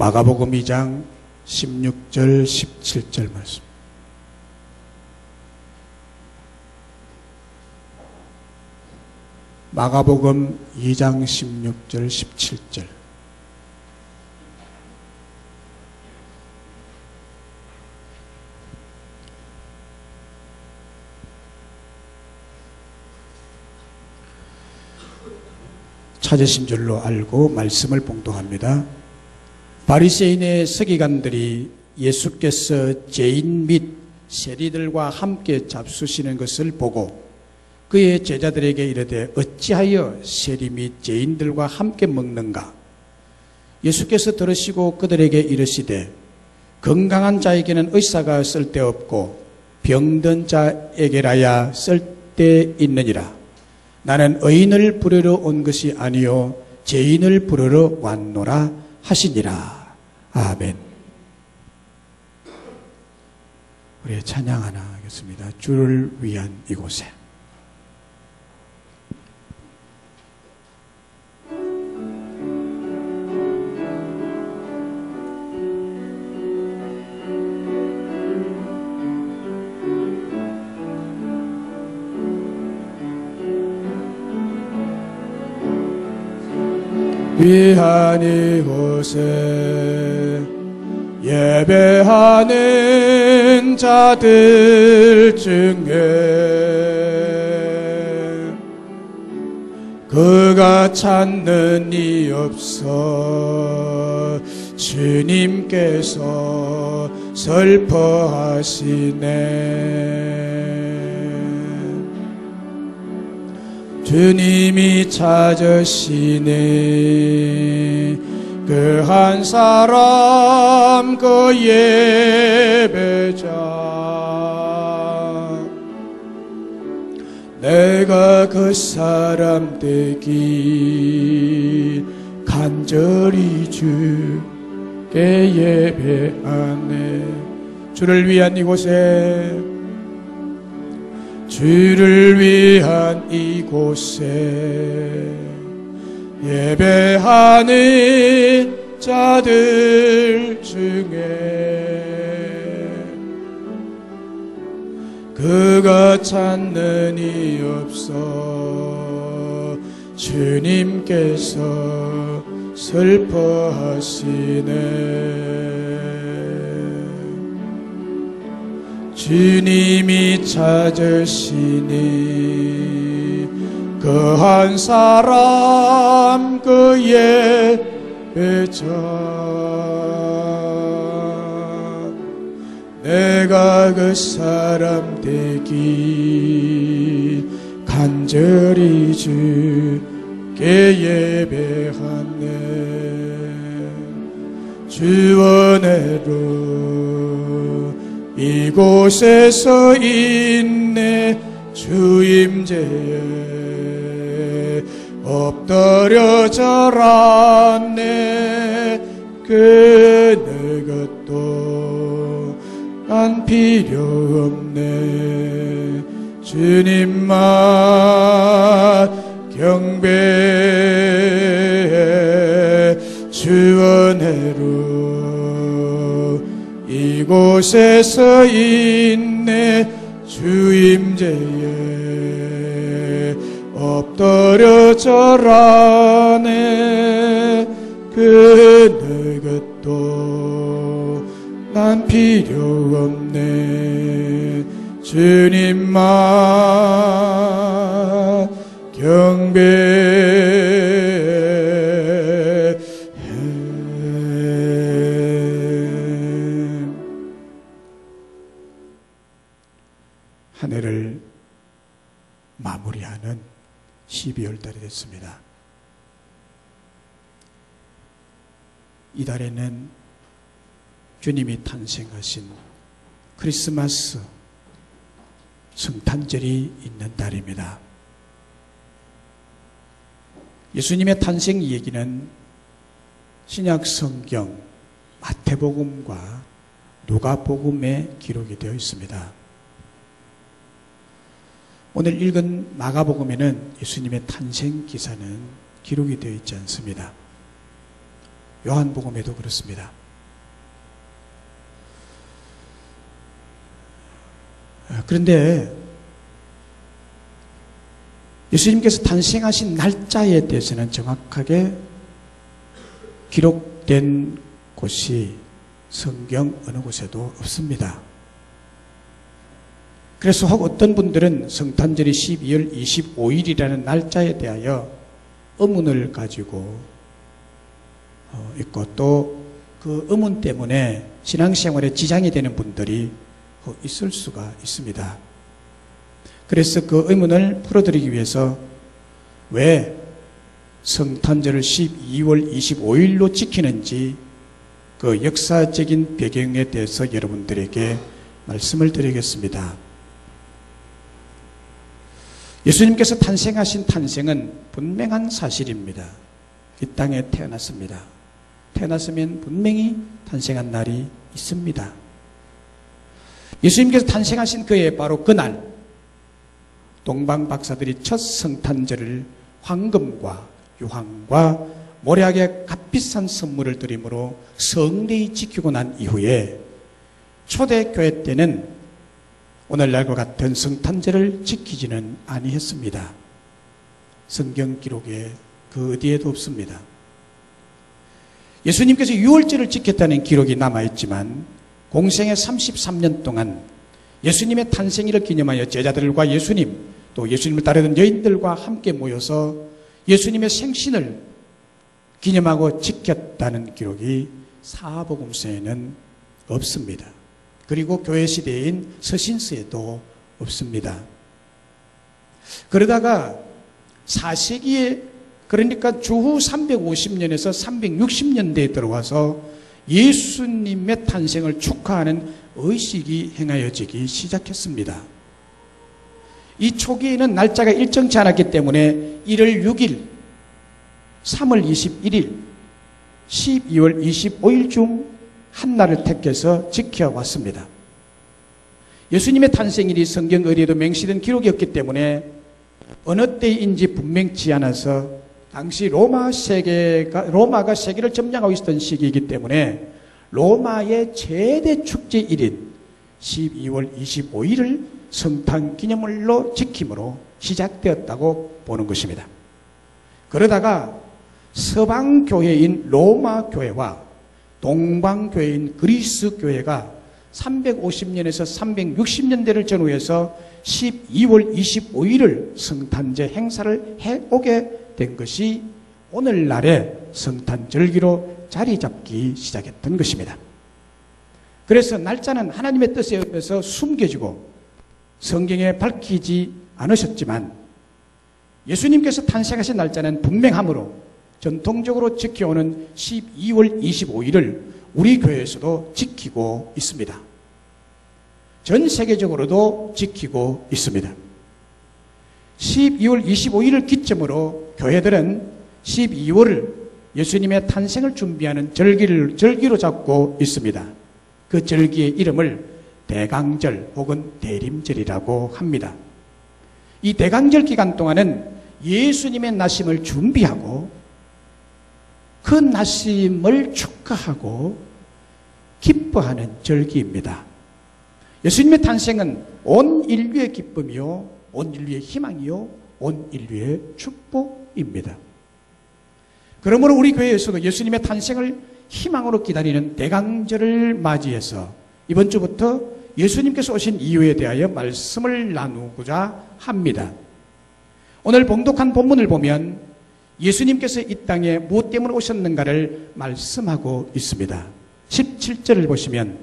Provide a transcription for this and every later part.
마가복음 2장 16절 17절 말씀. 마가복음 2장 16절 17절. 찾으신 줄로 알고 말씀을 봉독합니다. 바리새인의 서기관들이 예수께서 죄인 및 세리들과 함께 잡수시는 것을 보고 그의 제자들에게 이르되 어찌하여 세리 및 죄인들과 함께 먹는가? 예수께서 들으시고 그들에게 이르시되 건강한 자에게는 의사가 쓸데없고 병든 자에게라야 쓸데있느니라. 나는 의인을 부르러 온 것이 아니요 죄인을 부르러 왔노라 하시니라. 아멘. 우리 찬양 하나 하겠습니다. 주를 위한 이곳에. 위한 이곳에 예배하는 자들 중에 그가 찾는 이 없어 주님께서 슬퍼하시네. 주님이 찾으시네. 그 한 사람 그 예배자. 내가 그 사람 되기 간절히 주께 예배하네. 주를 위한 이곳에, 주를 위한 이곳에 예배하는 자들 중에 그가 찾는 이 없어 주님께서 슬퍼하시네. 주님이 찾으시니 그 한 사람 그 예배자. 내가 그 사람 되기 간절히 주께 예배하네. 주 은혜로 이곳에서 있네. 주임제에 엎드려져라네. 그 내 것도 난 필요 없네. 주님만 경배해. 주 은혜로 이곳에서 있네. 주임제에 엎드려져라네. 그 내 것도 난 필요 없네. 주님만 경배해. 한 해를 마무리하는 12월 달이 됐습니다. 이 달에는 주님이 탄생하신 크리스마스 성탄절이 있는 달입니다. 예수님의 탄생 얘기는 신약 성경 마태복음과 누가복음에 기록이 되어 있습니다. 오늘 읽은 마가복음에는 예수님의 탄생 기사는 기록이 되어 있지 않습니다. 요한복음에도 그렇습니다. 그런데 예수님께서 탄생하신 날짜에 대해서는 정확하게 기록된 곳이 성경 어느 곳에도 없습니다. 그래서 혹 어떤 분들은 성탄절이 12월 25일이라는 날짜에 대하여 의문을 가지고 있고, 또 그 의문 때문에 신앙생활에 지장이 되는 분들이 있을 수가 있습니다. 그래서 그 의문을 풀어드리기 위해서 왜 성탄절을 12월 25일로 지키는지 그 역사적인 배경에 대해서 여러분들에게 말씀을 드리겠습니다. 예수님께서 탄생하신 탄생은 분명한 사실입니다. 이 땅에 태어났습니다. 태어났으면 분명히 탄생한 날이 있습니다. 예수님께서 탄생하신 그해 바로 그날 동방 박사들이 첫 성탄절을 황금과 유황과 모략의 값비싼 선물을 드림으로 성대히 지키고 난 이후에 초대교회 때는 오늘날과 같은 성탄절을 지키지는 아니했습니다. 성경 기록에 그 어디에도 없습니다. 예수님께서 유월절을 지켰다는 기록이 남아있지만 공생의 33년 동안 예수님의 탄생일을 기념하여 제자들과 예수님, 또 예수님을 따르던 여인들과 함께 모여서 예수님의 생신을 기념하고 지켰다는 기록이 사복음서에는 없습니다. 그리고 교회 시대인 서신서에도 없습니다. 그러다가 4세기에, 그러니까 주후 350년에서 360년대에 들어와서 예수님의 탄생을 축하하는 의식이 행하여지기 시작했습니다. 이 초기에는 날짜가 일정치 않았기 때문에 1월 6일, 3월 21일, 12월 25일 중 한 날을 택해서 지켜왔습니다. 예수님의 탄생일이 성경 어디에도 맹시된 기록이 없기 때문에 어느 때인지 분명치 않아서 당시 로마가 세계를 점령하고 있었던 시기이기 때문에 로마의 최대 축제일인 12월 25일을 성탄 기념일로 지킴으로 시작되었다고 보는 것입니다. 그러다가 서방교회인 로마 교회와 동방교회인 그리스 교회가 350년에서 360년대를 전후해서 12월 25일을 성탄절 행사를 해오게 된 것이 오늘날의 성탄절기로 자리 잡기 시작했던 것입니다. 그래서 날짜는 하나님의 뜻에 의해서 숨겨지고 성경에 밝히지 않으셨지만 예수님께서 탄생하신 날짜는 분명하므로 전통적으로 지켜오는 12월 25일을 우리 교회에서도 지키고 있습니다. 전 세계적으로도 지키고 있습니다. 12월 25일을 기점으로 교회들은 12월을 예수님의 탄생을 준비하는 절기로 잡고 있습니다. 그 절기의 이름을 대강절 혹은 대림절이라고 합니다. 이 대강절 기간 동안은 예수님의 나심을 준비하고 그 나심을 축하하고 기뻐하는 절기입니다. 예수님의 탄생은 온 인류의 기쁨이요, 온 인류의 희망이요, 온 인류의 축복입니다. 그러므로 우리 교회에서도 예수님의 탄생을 희망으로 기다리는 대강절을 맞이해서 이번 주부터 예수님께서 오신 이유에 대하여 말씀을 나누고자 합니다. 오늘 봉독한 본문을 보면 예수님께서 이 땅에 무엇 때문에 오셨는가를 말씀하고 있습니다. 17절을 보시면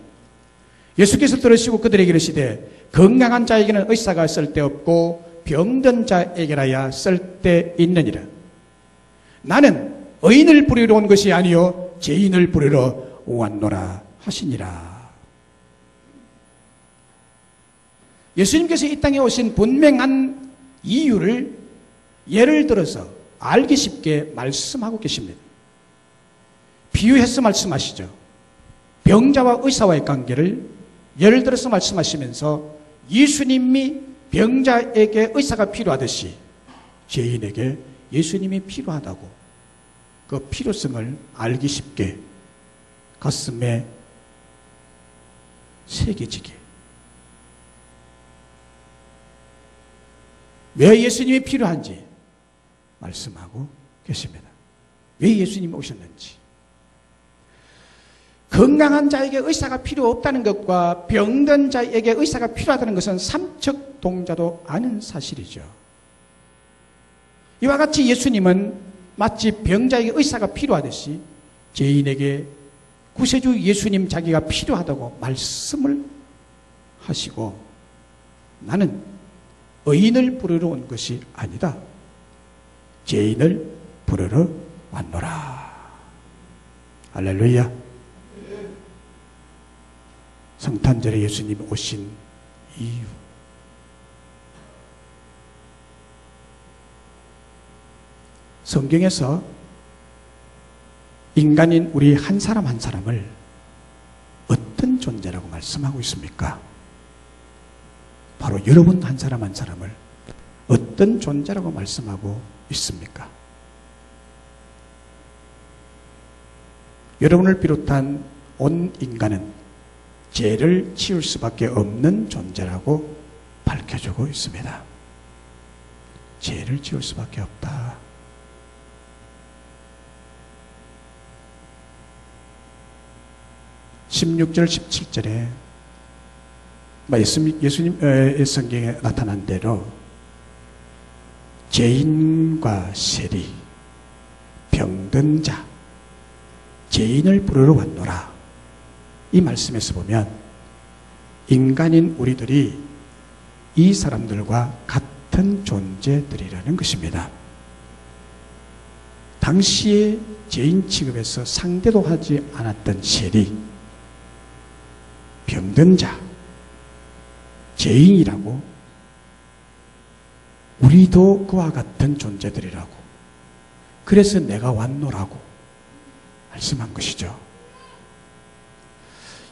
예수께서 들으시고 그들에게 이르시되 건강한 자에게는 의사가 쓸데없고 병든 자에게라야 쓸데있느니라. 나는 의인을 부르러 온 것이 아니요 죄인을 부르러 왔노라 하시니라. 예수님께서 이 땅에 오신 분명한 이유를 예를 들어서 알기 쉽게 말씀하고 계십니다. 비유해서 말씀하시죠. 병자와 의사와의 관계를 예를 들어서 말씀하시면서 예수님이 병자에게 의사가 필요하듯이 죄인에게 예수님이 필요하다고 그 필요성을 알기 쉽게 가슴에 새겨지게. 왜 예수님이 필요한지 말씀하고 계십니다. 왜 예수님이 오셨는지. 건강한 자에게 의사가 필요 없다는 것과 병든 자에게 의사가 필요하다는 것은 삼척 동자도 아는 사실이죠. 이와 같이 예수님은 마치 병자에게 의사가 필요하듯이 죄인에게 구세주 예수님 자기가 필요하다고 말씀을 하시고, 나는 의인을 부르러 온 것이 아니다. 죄인을 부르러 왔노라. 할렐루야. 성탄절에 예수님이 오신 이유. 성경에서 인간인 우리 한 사람 한 사람을 어떤 존재라고 말씀하고 있습니까? 바로 여러분 한 사람 한 사람을 어떤 존재라고 말씀하고 있습니까? 여러분을 비롯한 온 인간은 죄를 지을 수밖에 없는 존재라고 밝혀주고 있습니다. 죄를 지을 수밖에 없다. (16절) (17절에) 예수님의 성경에 나타난 대로 죄인과 세리, 병든 자, 죄인을 부르러 왔노라. 이 말씀에서 보면 인간인 우리들이 이 사람들과 같은 존재들이라는 것입니다. 당시에 죄인 취급에서 상대도 하지 않았던 세리, 병든 자, 죄인이라고, 우리도 그와 같은 존재들이라고, 그래서 내가 왔노라고 말씀한 것이죠.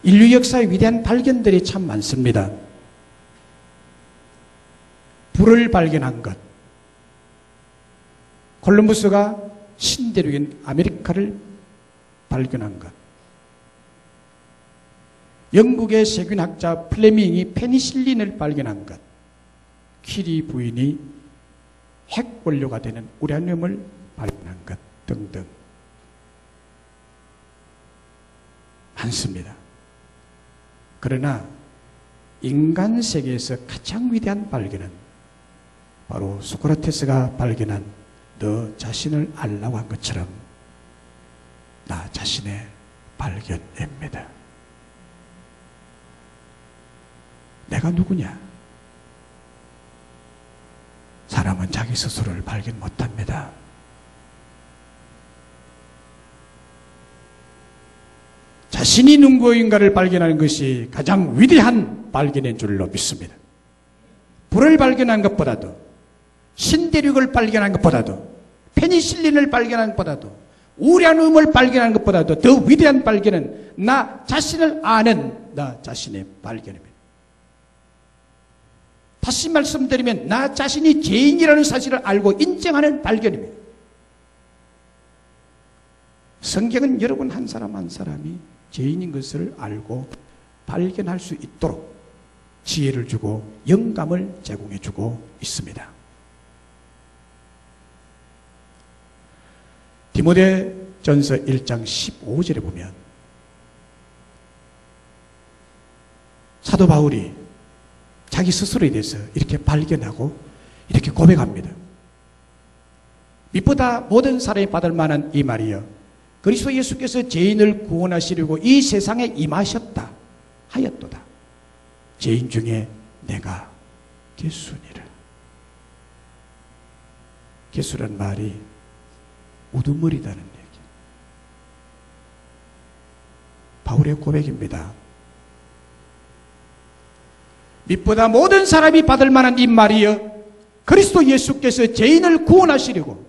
인류 역사의 위대한 발견들이 참 많습니다. 불을 발견한 것, 콜럼버스가 신대륙인 아메리카를 발견한 것, 영국의 세균학자 플레밍이 페니실린을 발견한 것, 퀴리 부인이 핵 원료가 되는 우라늄을 발견한 것 등등 많습니다. 그러나 인간 세계에서 가장 위대한 발견은 바로 소크라테스가 발견한 너 자신을 알라고 한 것처럼 나 자신의 발견입니다. 내가 누구냐? 사람은 자기 스스로를 발견 못합니다. 자신이 누구인가를 발견하는 것이 가장 위대한 발견인 줄로 믿습니다. 불을 발견한 것보다도, 신대륙을 발견한 것보다도, 페니실린을 발견한 것보다도, 우라늄을 발견한 것보다도 더 위대한 발견은 나 자신을 아는 나 자신의 발견입니다. 다시 말씀드리면 나 자신이 죄인이라는 사실을 알고 인정하는 발견입니다. 성경은 여러분 한 사람 한 사람이 죄인인 것을 알고 발견할 수 있도록 지혜를 주고 영감을 제공해 주고 있습니다. 디모데전서 1장 15절에 보면 사도 바울이 자기 스스로에 대해서 이렇게 발견하고 이렇게 고백합니다. 빛보다 모든 사람이 받을 만한 이 말이여, 그리스도 예수께서 죄인을 구원하시려고 이 세상에 임하셨다 하였도다. 죄인 중에 내가 개수니라. 개수란 말이 우두머리다는 얘기. 바울의 고백입니다. 빛보다 모든 사람이 받을 만한 이 말이여, 그리스도 예수께서 죄인을 구원하시려고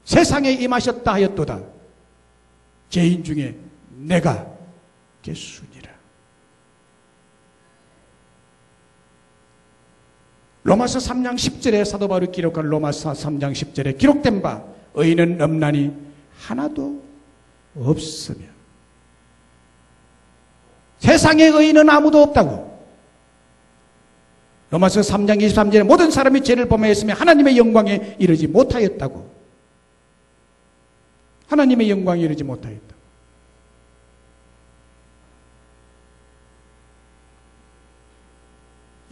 세상에 임하셨다 하였도다. 죄인 중에 내가 개수니라. 로마서 3장 10절에 사도 바울이 기록한 로마서 3장 10절에 기록된 바 의인은 없나니 하나도 없으며, 세상에 의인은 아무도 없다고. 로마서 3장 23절에 모든 사람이 죄를 범하였으며 하나님의 영광에 이르지 못하였다고. 하나님의 영광에 이르지 못하였다.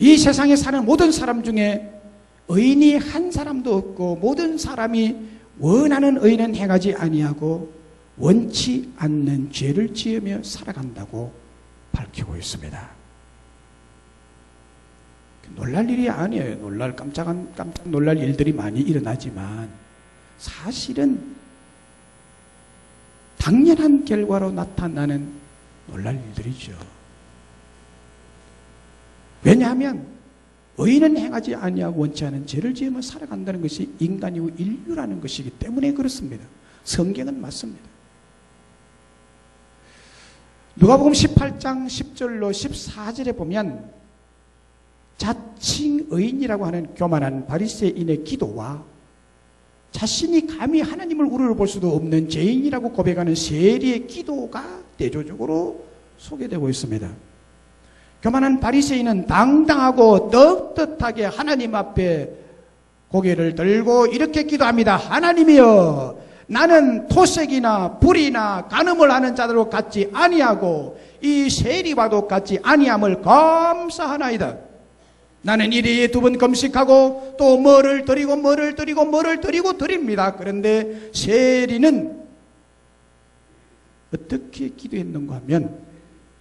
이 세상에 사는 모든 사람 중에 의인이 한 사람도 없고 모든 사람이 원하는 의는 행하지 아니하고 원치 않는 죄를 지으며 살아간다고 밝히고 있습니다. 놀랄 일이 아니에요. 깜짝 놀랄 일들이 많이 일어나지만 사실은 당연한 결과로 나타나는 놀랄 일들이죠. 왜냐하면 의인은 행하지 아니하고 원치 않은 죄를 지으며 살아간다는 것이 인간이고 인류라는 것이기 때문에 그렇습니다. 성경은 맞습니다. 누가복음 18장 10절로 14절에 보면 자칭 의인이라고 하는 교만한 바리새인의 기도와 자신이 감히 하나님을 우러러볼 수도 없는 죄인이라고 고백하는 세리의 기도가 대조적으로 소개되고 있습니다. 교만한 바리새인은 당당하고 떳떳하게 하나님 앞에 고개를 들고 이렇게 기도합니다. 하나님이여, 나는 토색이나 불이나 간음을 하는 자들과 같지 아니하고 이 세리와도 같지 아니함을 감사하나이다. 나는 일일이 2번 금식하고 또 뭐를 드리고 드립니다. 그런데 세리는 어떻게 기도했는가 하면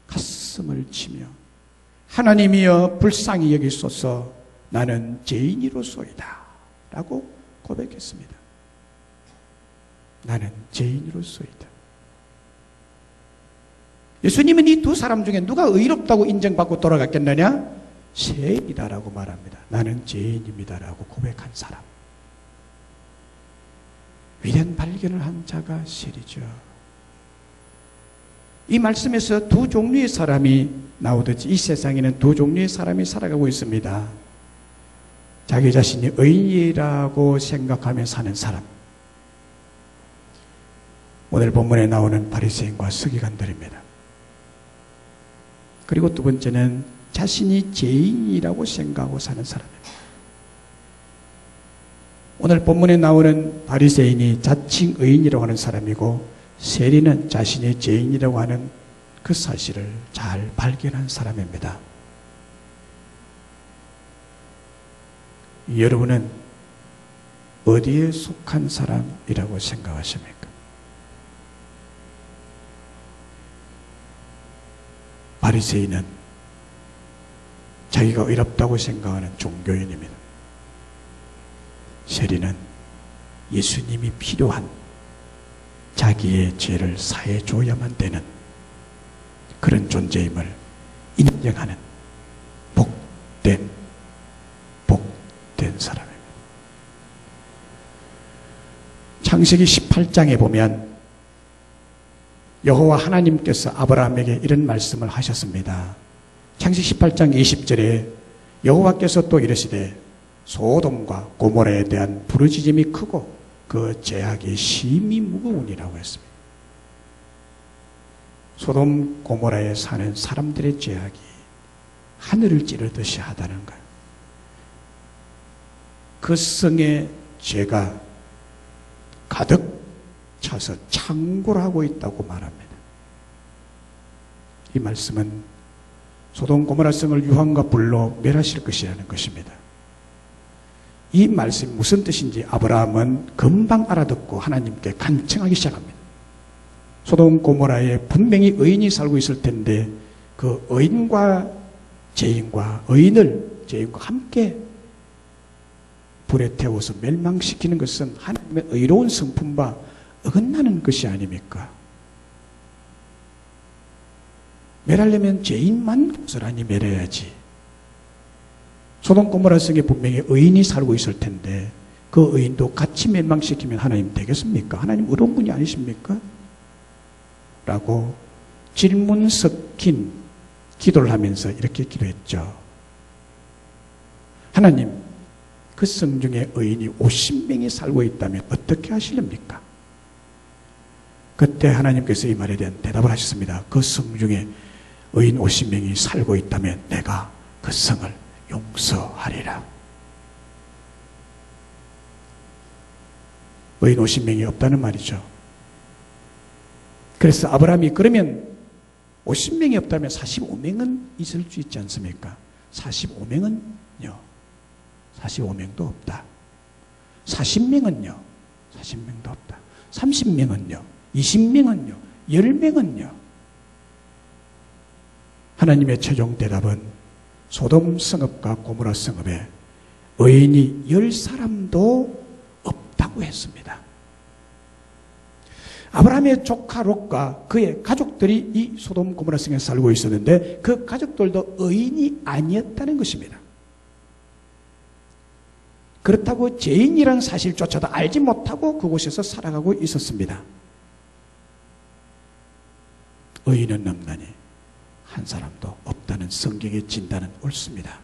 가슴을 치며 하나님이여 불쌍히 여기소서, 나는 죄인이로소이다 라고 고백했습니다. 나는 죄인으로서이다. 예수님은 이 두 사람 중에 누가 의롭다고 인정받고 돌아갔겠느냐? 세리다라고 말합니다. 나는 죄인입니다라고 고백한 사람. 위대한 발견을 한 자가 세리죠. 이 말씀에서 두 종류의 사람이 나오듯이 이 세상에는 두 종류의 사람이 살아가고 있습니다. 자기 자신이 의인이라고 생각하며 사는 사람, 오늘 본문에 나오는 바리새인과 서기관들입니다. 그리고 두 번째는 자신이 죄인이라고 생각하고 사는 사람입니다. 오늘 본문에 나오는 바리새인이 자칭 의인이라고 하는 사람이고, 세리는 자신이 죄인이라고 하는 그 사실을 잘 발견한 사람입니다. 여러분은 어디에 속한 사람이라고 생각하십니까? 바리새인은 자기가 의롭다고 생각하는 종교인입니다. 세리는 예수님이 필요한 자기의 죄를 사해 줘야만 되는 그런 존재임을 인정하는 복된 사람입니다. 창세기 18장에 보면 여호와 하나님께서 아브라함에게 이런 말씀을 하셨습니다. 창세기 18장 20절에 여호와께서 또 이르시되 소돔과 고모라에 대한 부르짖음이 크고 그 죄악이 심히 무거우니라고 했습니다. 소돔 고모라에 사는 사람들의 죄악이 하늘을 찌르듯이 하다는 것. 그 성의 죄가 가득 차서 창궐하고 있다고 말합니다. 이 말씀은 소돔 고모라 성을 유황과 불로 멸하실 것이라는 것입니다. 이 말씀이 무슨 뜻인지 아브라함은 금방 알아듣고 하나님께 간청하기 시작합니다. 소돔 고모라에 분명히 의인이 살고 있을 텐데 그 의인과 죄인과 의인을 죄인과 함께 불에 태워서 멸망시키는 것은 하나님의 의로운 성품과 어긋나는 것이 아닙니까? 멸하려면 죄인만 고스란히 멸해야지. 소돔 고모라 성에 분명히 의인이 살고 있을 텐데 그 의인도 같이 멸망시키면 하나님 되겠습니까? 하나님 의로운 분이 아니십니까? 라고 질문 섞인 기도를 하면서 이렇게 기도했죠. 하나님, 그 성 중에 의인이 50명이 살고 있다면 어떻게 하시렵니까? 그때 하나님께서 이 말에 대한 대답을 하셨습니다. 그 성 중에 의인 50명이 살고 있다면 내가 그 성을 용서하리라. 의인 50명이 없다는 말이죠. 그래서 아브라함이 그러면 50명이 없다면 45명은 있을 수 있지 않습니까? 45명은요. 45명도 없다. 40명은요. 40명도 없다. 30명은요. 20명은요. 10명은요. 하나님의 최종 대답은 소돔 성읍과 고모라 성읍에 의인이 10사람도 없다고 했습니다. 아브라함의 조카 롯과 그의 가족들이 이 소돔 고모라 성에 살고 있었는데 그 가족들도 의인이 아니었다는 것입니다. 그렇다고 죄인이라는 사실조차도 알지 못하고 그곳에서 살아가고 있었습니다. 의인은 없나니 한 사람도 없다는 성경의 진단은 옳습니다.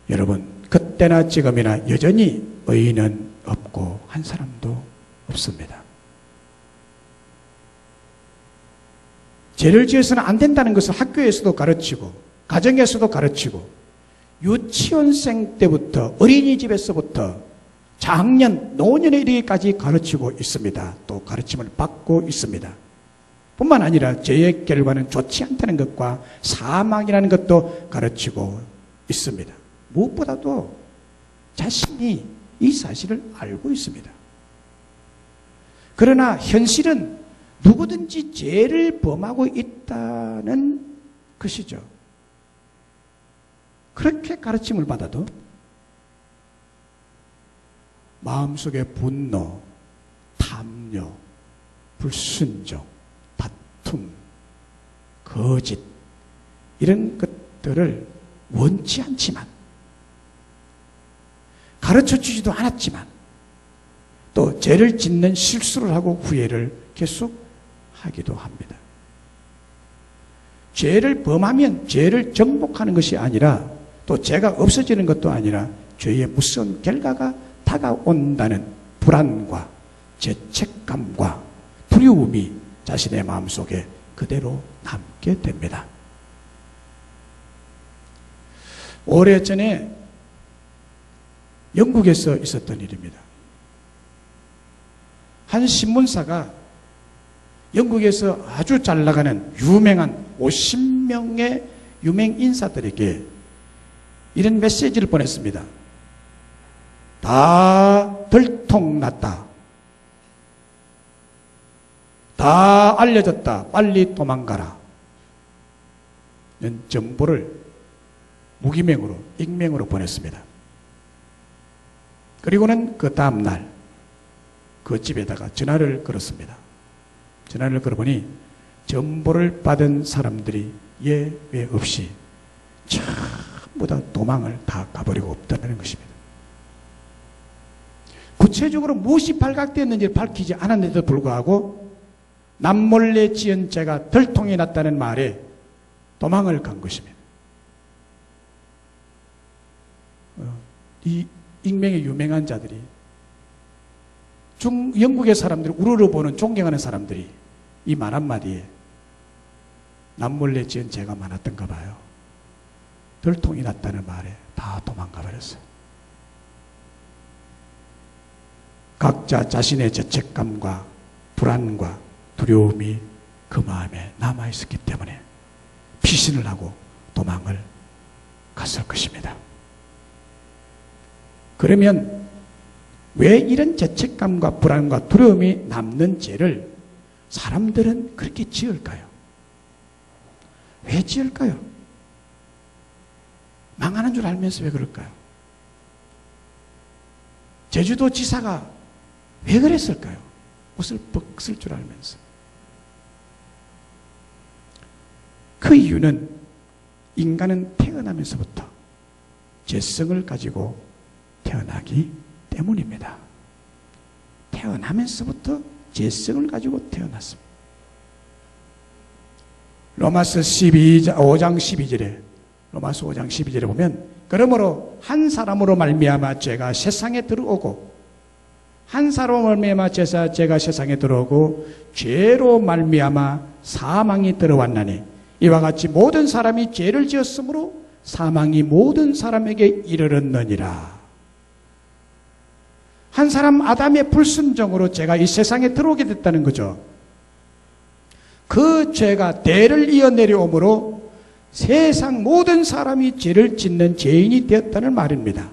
여러분, 그때나 지금이나 여전히 의인은 없고 한 사람도 없습니다. 죄를 지어서는 안 된다는 것을 학교에서도 가르치고 가정에서도 가르치고 유치원생 때부터 어린이집에서부터 장년, 노년에 이르기까지 가르치고 있습니다. 또 가르침을 받고 있습니다. 뿐만 아니라 죄의 결과는 좋지 않다는 것과 사망이라는 것도 가르치고 있습니다. 무엇보다도 자신이 이 사실을 알고 있습니다. 그러나 현실은 누구든지 죄를 범하고 있다는 것이죠. 그렇게 가르침을 받아도 마음속에 분노, 탐욕, 불순종, 다툼, 거짓 이런 것들을 원치 않지만 가르쳐주지도 않았지만 또 죄를 짓는 실수를 하고 후회를 계속 하기도 합니다. 죄를 범하면 죄를 정복하는 것이 아니라 또 죄가 없어지는 것도 아니라 죄의 무서운 결과가 다가온다는 불안과 죄책감과 두려움이 자신의 마음속에 그대로 남게 됩니다. 오래전에 영국에서 있었던 일입니다. 한 신문사가 영국에서 아주 잘 나가는 유명한 50명의 유명 인사들에게 이런 메시지를 보냈습니다. 다 들통났다. 다 알려졌다. 빨리 도망가라. 이런 정보를 무기명으로, 익명으로 보냈습니다. 그리고는 그 다음날 그 집에다가 전화를 걸었습니다. 전화를 걸어보니 정보를 받은 사람들이 예외 없이 전부 다 도망을 다 가버리고 없다는 것입니다. 구체적으로 무엇이 발각되었는지를 밝히지 않았는데도 불구하고 남몰래 지은 죄가 들통이 났다는 말에 도망을 간 것입니다. 이 익명의 유명한 자들이 영국의 사람들이 우러러보는 존경하는 사람들이 이 말 한마디에 남몰래 지은 죄가 많았던가 봐요. 들통이 났다는 말에 다 도망가 버렸어요. 각자 자신의 죄책감과 불안과 두려움이 그 마음에 남아있었기 때문에 피신을 하고 도망을 갔을 것입니다. 그러면 왜 이런 죄책감과 불안과 두려움이 남는 죄를 사람들은 그렇게 지을까요? 왜 지을까요? 망하는 줄 알면서 왜 그럴까요? 제주도 지사가 왜 그랬을까요? 옷을 벗을 줄 알면서. 그 이유는 인간은 태어나면서부터 죄성을 가지고 태어나기 때문입니다. 태어나면서부터 죄성을 가지고 태어났습니다. 로마서 5장 12절에 로마서 5장 12절에 보면 그러므로 한 사람으로 말미암아 죄가 세상에 들어오고 한 사람으로 말미암아 죄가 세상에 들어오고 죄로 말미암아 사망이 들어왔나니 이와 같이 모든 사람이 죄를 지었으므로 사망이 모든 사람에게 이르렀느니라. 한 사람 아담의 불순종으로 죄가 이 세상에 들어오게 됐다는 거죠. 그 죄가 대를 이어 내려오므로 세상 모든 사람이 죄를 짓는 죄인이 되었다는 말입니다.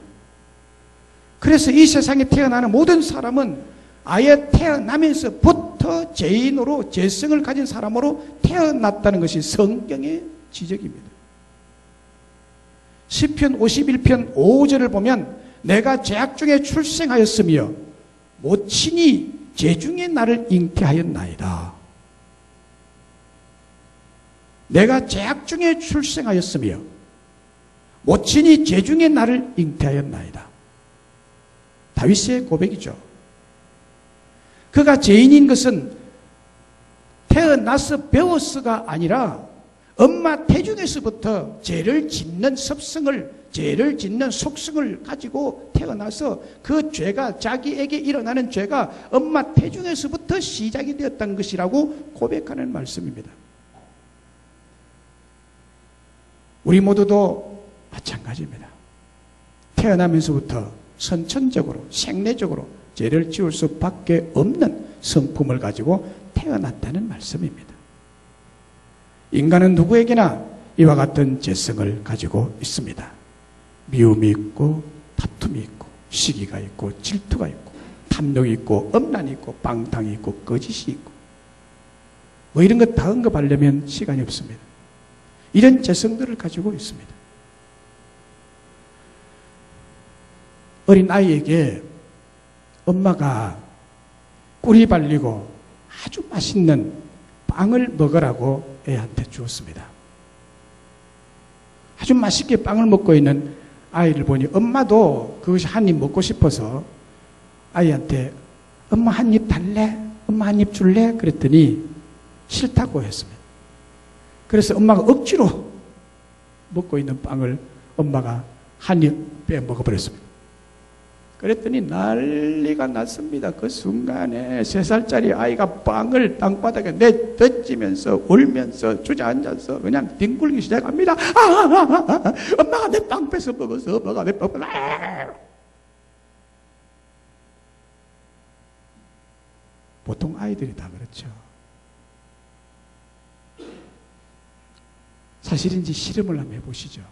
그래서 이 세상에 태어나는 모든 사람은 아예 태어나면서부터 죄인으로 죄성을 가진 사람으로 태어났다는 것이 성경의 지적입니다. 시편 51편 5절을 보면 내가 죄악 중에 출생하였으며 모친이 죄 중에 나를 잉태하였나이다. 내가 죄악 중에 출생하였으며 모친이 죄 중에 나를 잉태하였나이다. 다윗의 고백이죠. 그가 죄인인 것은 태어나서 배웠어가 아니라 엄마 태중에서부터 죄를 짓는 습성을, 죄를 짓는 속성을 가지고 태어나서 그 죄가, 자기에게 일어나는 죄가 엄마 태중에서부터 시작이 되었던 것이라고 고백하는 말씀입니다. 우리 모두도 마찬가지입니다. 태어나면서부터 선천적으로, 생내적으로 죄를 지을 수밖에 없는 성품을 가지고 태어났다는 말씀입니다. 인간은 누구에게나 이와 같은 죄성을 가지고 있습니다. 미움이 있고 다툼이 있고 시기가 있고 질투가 있고 탐욕이 있고 엄란이 있고 방탕이 있고 거짓이 있고 뭐 이런 것 다 언급하려면 시간이 없습니다. 이런 죄성들을 가지고 있습니다. 어린 아이에게 엄마가 꿀이 발리고 아주 맛있는 빵을 먹으라고 애한테 주었습니다. 아주 맛있게 빵을 먹고 있는 아이를 보니 엄마도 그것이 한 입 먹고 싶어서 아이한테 엄마 한 입 달래? 엄마 한 입 줄래? 그랬더니 싫다고 했습니다. 그래서 엄마가 억지로 먹고 있는 빵을 엄마가 한 입 빼먹어 버렸습니다. 그랬더니 난리가 났습니다. 그 순간에 3살짜리 아이가 빵을 땅바닥에 내던지면서 울면서 주저앉아서 그냥 뒹굴기 시작합니다. 엄마가 내 빵 뺏어 먹어서 엄마가 내 빵 뺏어. 보통 아이들이 다 그렇죠. 사실인지 실험을 한번 해보시죠.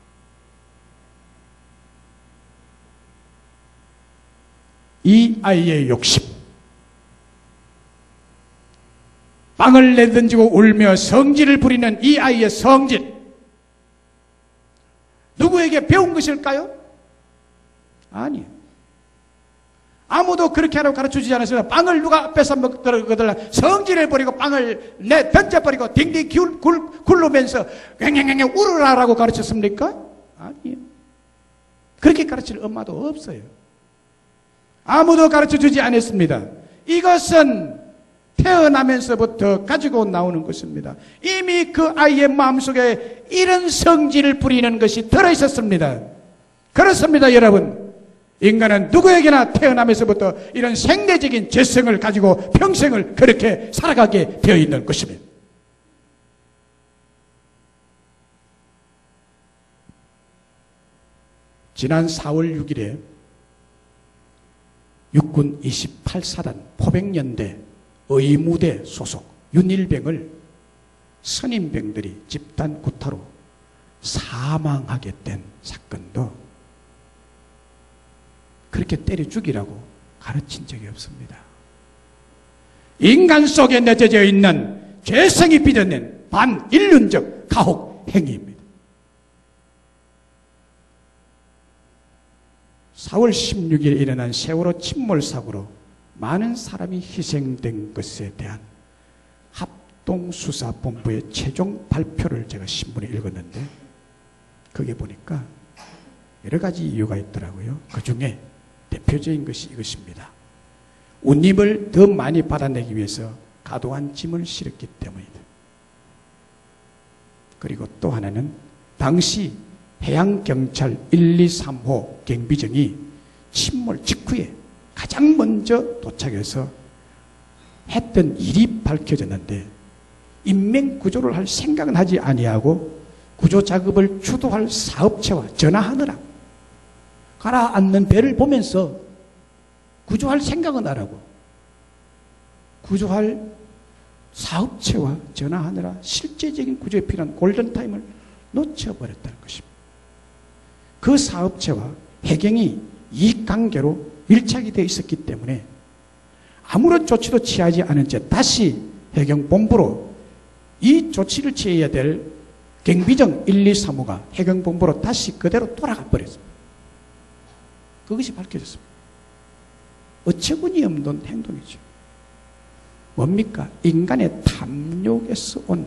이 아이의 욕심, 빵을 내던지고 울며 성질을 부리는 이 아이의 성질, 누구에게 배운 것일까요? 아니요. 아무도 그렇게 하라고 가르쳐주지 않았어요. 빵을 누가 뺏어 먹더라 성질을 부리고 빵을 던져버리고 딩딩 굴르면서 갱갱갱 울으라라고 가르쳤습니까? 아니요. 그렇게 가르칠 엄마도 없어요. 아무도 가르쳐주지 않았습니다. 이것은 태어나면서부터 가지고 나오는 것입니다. 이미 그 아이의 마음속에 이런 성질을 부리는 것이 들어있었습니다. 그렇습니다, 여러분. 인간은 누구에게나 태어나면서부터 이런 생내적인 죄성을 가지고 평생을 그렇게 살아가게 되어 있는 것입니다. 지난 4월 6일에 육군 28사단 포백연대 의무대 소속 윤일병을 선임병들이 집단 구타로 사망하게 된 사건도 그렇게 때려 죽이라고 가르친 적이 없습니다. 인간 속에 내재져 있는 죄성이 빚어낸 반인륜적 가혹 행위입니다. 4월 16일에 일어난 세월호 침몰 사고로 많은 사람이 희생된 것에 대한 합동수사본부의 최종 발표를 제가 신문에 읽었는데 거기에 보니까 여러 가지 이유가 있더라고요. 그 중에 대표적인 것이 이것입니다. 운임을 더 많이 받아내기 위해서 과도한 짐을 실었기 때문이다. 그리고 또 하나는 당시 해양경찰 123호 경비정이 침몰 직후에 가장 먼저 도착해서 했던 일이 밝혀졌는데 인명구조를 할 생각은 하지 아니하고 구조작업을 주도할 사업체와 전화하느라 가라앉는 배를 보면서 구조할 생각은 안 하고 구조할 사업체와 전화하느라 실제적인 구조에 필요한 골든타임을 놓쳐버렸다는 것입니다. 그 사업체와 해경이 이익관계로 밀착이 되어 있었기 때문에 아무런 조치도 취하지 않은 채 다시 해경본부로 이 조치를 취해야 될 경비정 123호가 해경본부로 다시 그대로 돌아가 버렸습니다. 그것이 밝혀졌습니다. 어처구니 없는 행동이죠. 뭡니까? 인간의 탐욕에서 온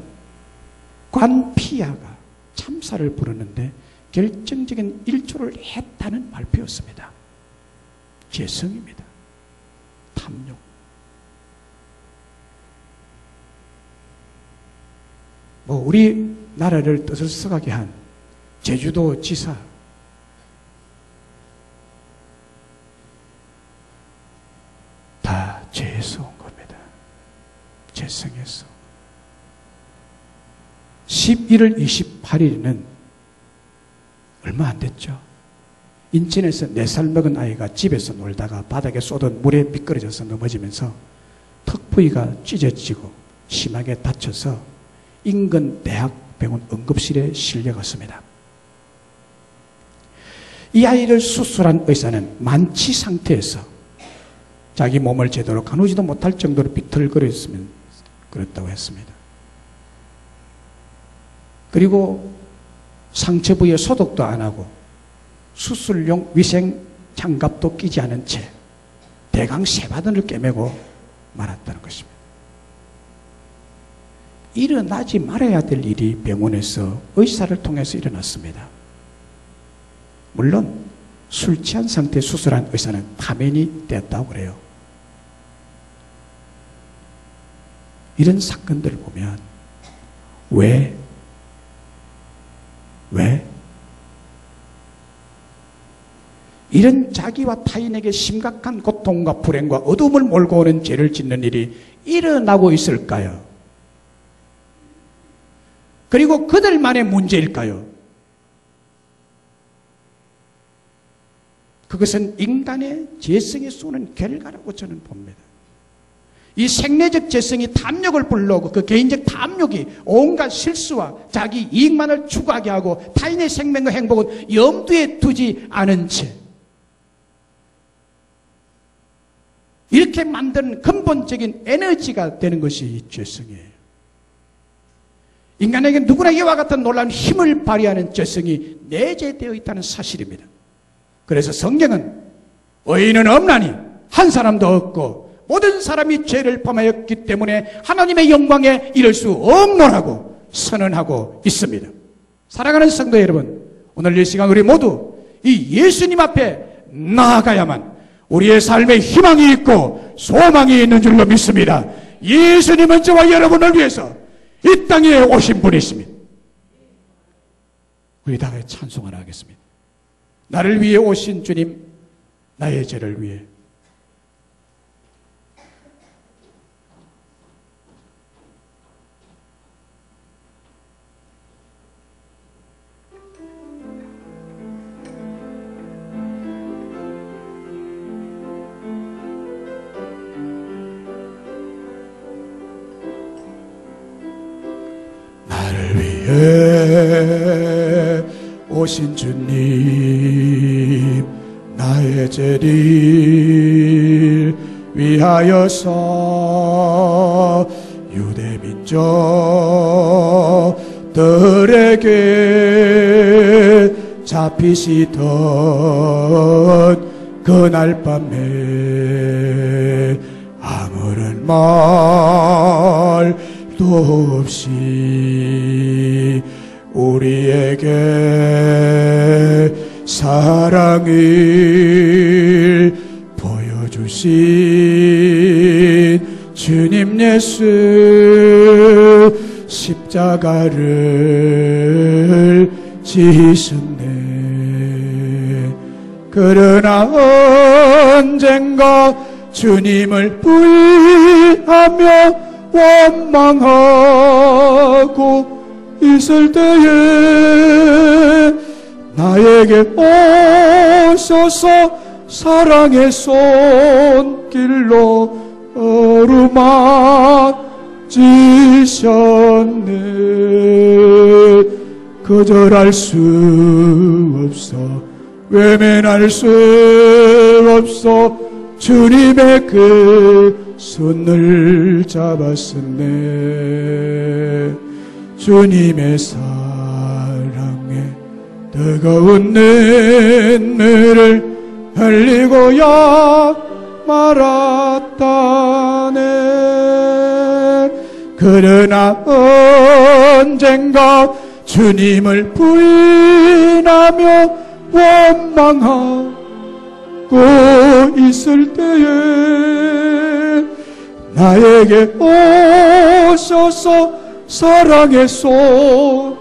관피아가 참사를 부르는데 결정적인 일조를 했다는 발표였습니다. 죄성입니다. 탐욕. 우리나라를 떠들썩하게 한 제주도 지사 다 죄에서 온 겁니다. 죄성에서. 11월 28일에는 얼마 안 됐죠. 인천에서 4살 먹은 아이가 집에서 놀다가 바닥에 쏟은 물에 미끄러져서 넘어지면서 턱 부위가 찢어지고 심하게 다쳐서 인근 대학병원 응급실에 실려갔습니다. 이 아이를 수술한 의사는 만취 상태에서 자기 몸을 제대로 가누지도 못할 정도로 비틀거렸으면 그랬다고 했습니다. 그리고 상처 부위에 소독도 안 하고 수술용 위생 장갑도 끼지 않은 채 대강 쇠바늘을 꿰매고 말았다는 것입니다. 일어나지 말아야 될 일이 병원에서 의사를 통해서 일어났습니다. 물론 술 취한 상태에 수술한 의사는 파면이 됐다고 그래요. 이런 사건들을 보면 왜? 이런 자기와 타인에게 심각한 고통과 불행과 어둠을 몰고 오는 죄를 짓는 일이 일어나고 있을까요? 그리고 그들만의 문제일까요? 그것은 인간의 죄성에 쏘는 결과라고 저는 봅니다. 이 생리적 죄성이 탐욕을 불러오고 그 개인적 탐욕이 온갖 실수와 자기 이익만을 추구하게 하고 타인의 생명과 행복은 염두에 두지 않은 채 이렇게 만드는 근본적인 에너지가 되는 것이 이 죄성이에요. 인간에게 누구나 이와 같은 놀라운 힘을 발휘하는 죄성이 내재되어 있다는 사실입니다. 그래서 성경은 의인은 없나니 한 사람도 없고 모든 사람이 죄를 범하였기 때문에 하나님의 영광에 이를 수 없노라고 선언하고 있습니다. 사랑하는 성도 여러분, 오늘 이 시간 우리 모두 이 예수님 앞에 나아가야만 우리의 삶에 희망이 있고 소망이 있는 줄로 믿습니다. 예수님은 저와 여러분을 위해서 이 땅에 오신 분이십니다. 우리 다 같이 찬송을 하겠습니다. 나를 위해 오신 주님, 나의 죄를 위해. 나를 위해 오신 주님, 나의 죄를 위하여서 유대 민족들에게 잡히시던 그날 밤에 아무런 말도 없이 우리에게 사랑을 보여주신 주님 예수, 십자가를 지셨네. 그러나 언젠가 주님을 부인하며 원망하고 있을 때에 나에게 오셔서 사랑의 손길로 어루만지셨네. 거절할 수 없어, 외면할 수 없어 주님의 그 손을 잡았었네. 주님의 사랑에 뜨거운 눈물을 흘리고야 말았다네. 그러나 언젠가 주님을 부인하며 원망하고 있을 때에 나에게 오셔서 사랑의 손길로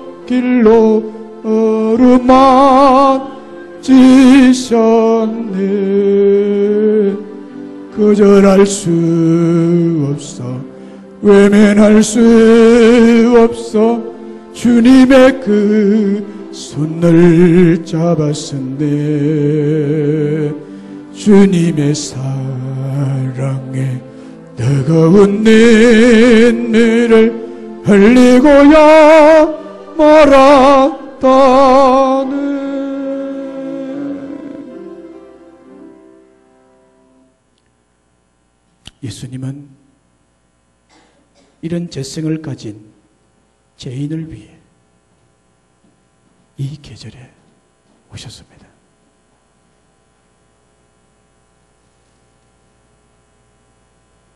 어루만지셨네. 거절할 수 없어, 외면할 수 없어 주님의 그 손을 잡았었네. 주님의 사랑에 뜨거운 눈물을 흘리고야 말았다네. 예수님은 이런 죄성을 가진 죄인을 위해 이 계절에 오셨습니다.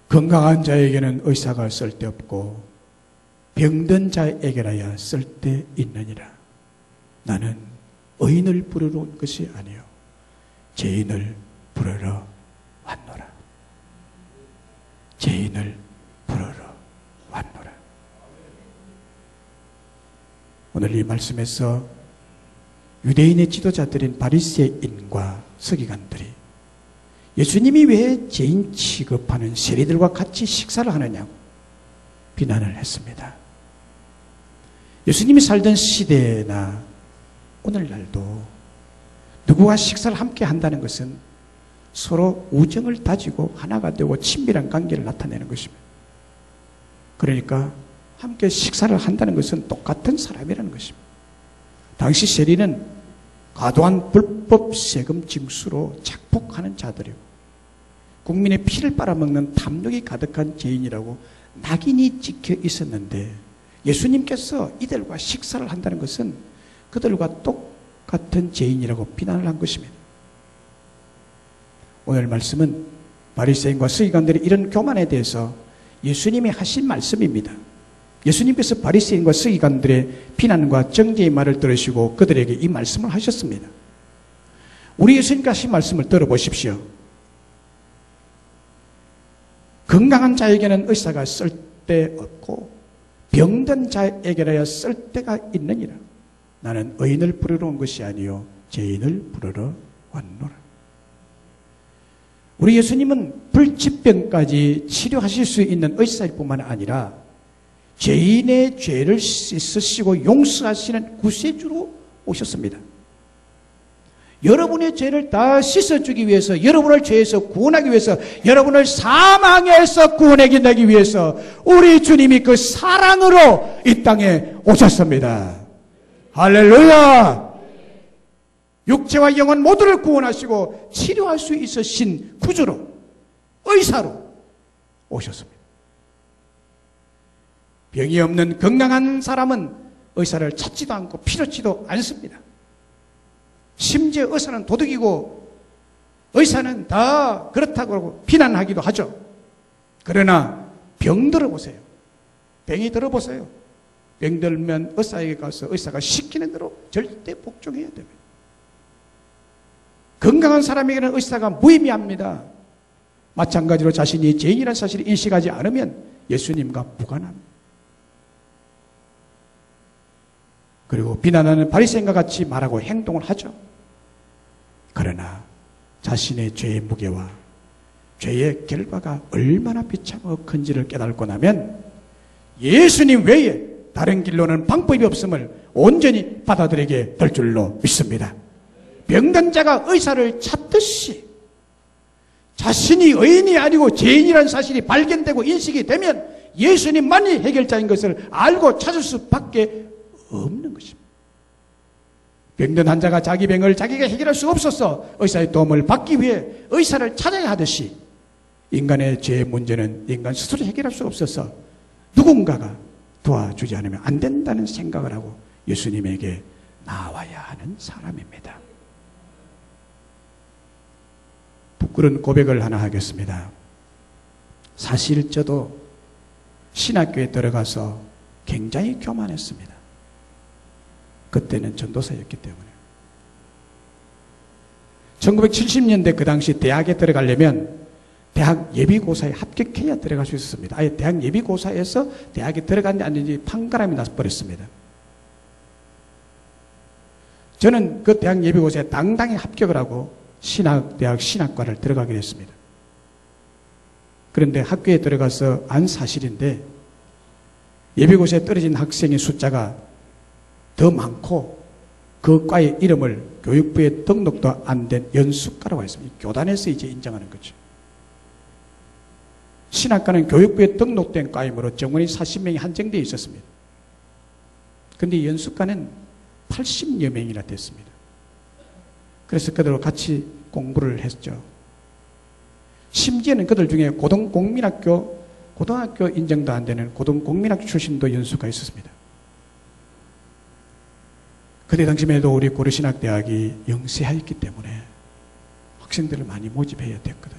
건강한 자에게는 의사가 쓸데없고 병든 자에게라야 쓸데있느니라. 나는 의인을 부르러 온 것이 아니요 죄인을 부르러 왔노라. 죄인을 부르러 왔노라. 오늘 이 말씀에서 유대인의 지도자들인 바리새인과 서기관들이 예수님이 왜 죄인 취급하는 세리들과 같이 식사를 하느냐고 비난을 했습니다. 예수님이 살던 시대나 오늘날도 누구와 식사를 함께 한다는 것은 서로 우정을 다지고 하나가 되고 친밀한 관계를 나타내는 것입니다. 그러니까 함께 식사를 한다는 것은 똑같은 사람이라는 것입니다. 당시 세리는 과도한 불법 세금 징수로 착복하는 자들이고 국민의 피를 빨아먹는 탐욕이 가득한 죄인이라고 낙인이 찍혀 있었는데 예수님께서 이들과 식사를 한다는 것은 그들과 똑같은 죄인이라고 비난을 한 것입니다. 오늘 말씀은 바리새인과 서기관들의 이런 교만에 대해서 예수님이 하신 말씀입니다. 예수님께서 바리새인과 서기관들의 비난과 정죄의 말을 들으시고 그들에게 이 말씀을 하셨습니다. 우리 예수님께서 하신 말씀을 들어보십시오. 건강한 자에게는 의사가 쓸데없고 병든 자에게라야 쓸데가 있느니라. 나는 의인을 부르러 온 것이 아니요 죄인을 부르러 왔노라. 우리 예수님은 불치병까지 치료하실 수 있는 의사일 뿐만 아니라 죄인의 죄를 씻으시고 용서하시는 구세주로 오셨습니다. 여러분의 죄를 다 씻어주기 위해서, 여러분을 죄에서 구원하기 위해서, 여러분을 사망에서 구원하기 위해서 우리 주님이 그 사랑으로 이 땅에 오셨습니다. 할렐루야! 육체와 영혼 모두를 구원하시고 치료할 수 있으신 구주로, 의사로 오셨습니다. 병이 없는 건강한 사람은 의사를 찾지도 않고 필요치도 않습니다. 심지어 의사는 도둑이고 의사는 다 그렇다고 비난하기도 하죠. 그러나 병 들어보세요. 병이 들어보세요. 병 들면 의사에게 가서 의사가 시키는 대로 절대 복종해야 됩니다. 건강한 사람에게는 의사가 무의미합니다. 마찬가지로 자신이 죄인이라는 사실을 인식하지 않으면 예수님과 무관합니다. 그리고 비난하는 바리새인과 같이 말하고 행동을 하죠. 그러나 자신의 죄의 무게와 죄의 결과가 얼마나 비참하고 큰지를 깨닫고 나면 예수님 외에 다른 길로는 방법이 없음을 온전히 받아들이게 될 줄로 믿습니다. 병든 자가 의사를 찾듯이 자신이 의인이 아니고 죄인이라는 사실이 발견되고 인식이 되면 예수님만이 해결자인 것을 알고 찾을 수밖에 없는 것입니다. 병든 환자가 자기 병을 자기가 해결할 수 없어서 의사의 도움을 받기 위해 의사를 찾아야 하듯이 인간의 죄의 문제는 인간 스스로 해결할 수 없어서 누군가가 도와주지 않으면 안 된다는 생각을 하고 예수님에게 나와야 하는 사람입니다. 부끄러운 고백을 하나 하겠습니다. 사실 저도 신학교에 들어가서 굉장히 교만했습니다. 그때는 전도사였기 때문에. 1970년대 그 당시 대학에 들어가려면 대학 예비고사에 합격해야 들어갈 수 있었습니다. 아예 대학 예비고사에서 대학에 들어갔는지 안 됐는지 판가름이 나서버렸습니다. 저는 그 대학 예비고사에 당당히 합격을 하고 대학 신학과를 들어가게 됐습니다. 그런데 학교에 들어가서 안 사실인데 예비고사에 떨어진 학생의 숫자가 더 많고 그 과의 이름을 교육부에 등록도 안 된 연수과라고 했습니다. 교단에서 이제 인정하는 거죠. 신학과는 교육부에 등록된 과이므로 정원이 40명이 한정되어 있었습니다. 그런데 연수과는 80여 명이나 됐습니다. 그래서 그들과 같이 공부를 했죠. 심지어는 그들 중에 고등학교 인정도 안 되는 고등공민학교 출신도 연수가 있었습니다. 그때 당시만 해도 우리 고려신학대학이 영세하였기 때문에 학생들을 많이 모집해야 됐거든.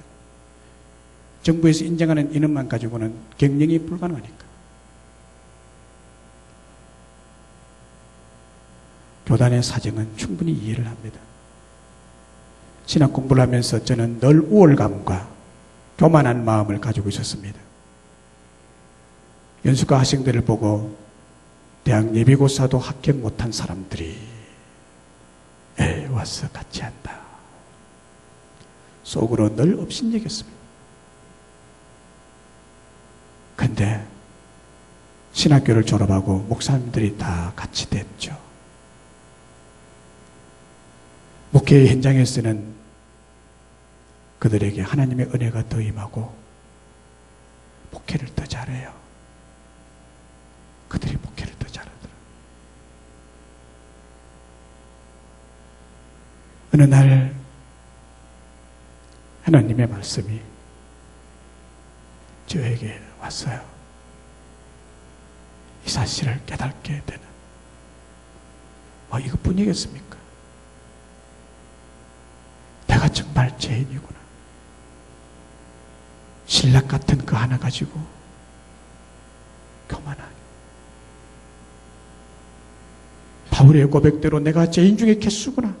정부에서 인정하는 인원만 가지고는 경영이 불가능하니까. 교단의 사정은 충분히 이해를 합니다. 신학 공부를 하면서 저는 늘 우월감과 교만한 마음을 가지고 있었습니다. 연수과 학생들을 보고 대학 예비고사도 합격 못한 사람들이 와서 같이 한다. 속으로 늘 업신여겼습니다. 근데 신학교를 졸업하고 목사님들이 다 같이 됐죠. 목회 현장에서는 그들에게 하나님의 은혜가 더 임하고 목회를 더 잘해요. 그들이 목회를 더 잘하더라. 어느 날 하나님의 말씀이 저에게 왔어요. 이 사실을 깨닫게 되는 이것뿐이겠습니까? 내가 정말 죄인이구나. 신락 같은 그 하나 가지고 교만하게. 바울의 고백대로 내가 죄인 중에 개수구나.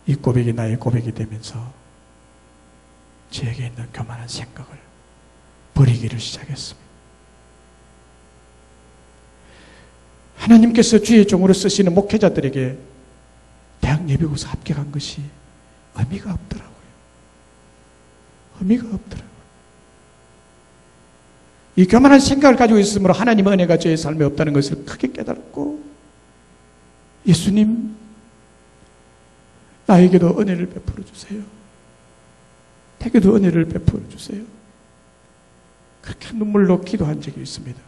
이 고백이 나의 고백이 되면서 저에게 있는 교만한 생각을 버리기를 시작했습니다. 하나님께서 주의 종으로 쓰시는 목회자들에게 대학 예비고사 합격한 것이 의미가 없더라고요. 의미가 없더라고요. 이 교만한 생각을 가지고 있으므로 하나님의 은혜가 저의 삶에 없다는 것을 크게 깨달았고, 예수님 나에게도 은혜를 베풀어 주세요. 내게도 은혜를 베풀어 주세요. 그렇게 눈물로 기도한 적이 있습니다.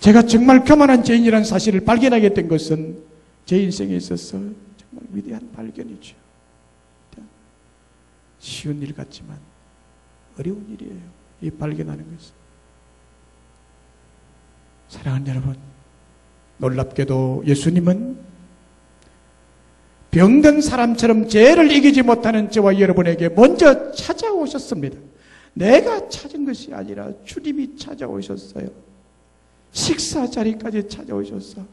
제가 정말 교만한 죄인이라는 사실을 발견하게 된 것은 제 인생에 있어서 정말 위대한 발견이죠. 쉬운 일 같지만 어려운 일이에요. 이 발견하는 것은. 사랑하는 여러분, 놀랍게도 예수님은 병든 사람처럼 죄를 이기지 못하는 저와 여러분에게 먼저 찾아오셨습니다. 내가 찾은 것이 아니라 주님이 찾아오셨어요. 식사 자리까지 찾아오셔서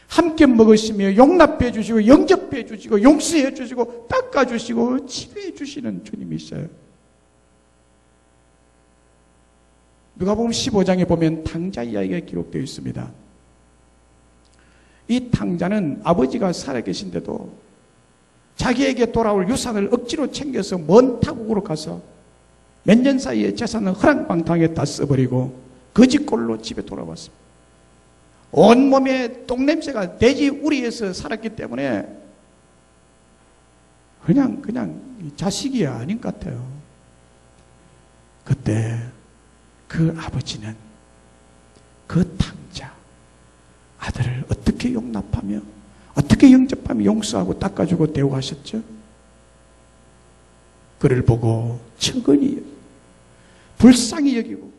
함께 먹으시며 용납해 주시고 영접해 주시고 용서해 주시고 닦아 주시고 치료해 주시는 주님이셔요. 누가복음 15장에 보면 탕자 이야기가 기록되어 있습니다. 이 탕자는 아버지가 살아계신데도 자기에게 돌아올 유산을 억지로 챙겨서 먼 타국으로 가서 몇 년 사이에 재산을 허랑방탕에 다 써버리고 거지꼴로 집에 돌아왔습니다. 온몸에 똥냄새가 돼지 우리에서 살았기 때문에 그냥 자식이 아닌 것 같아요. 그때 그 아버지는 그 탕자 아들을 어떻게 용납하며 어떻게 영접하며 용서하고 닦아주고 대우하셨죠? 그를 보고 측은히 불쌍히 여기고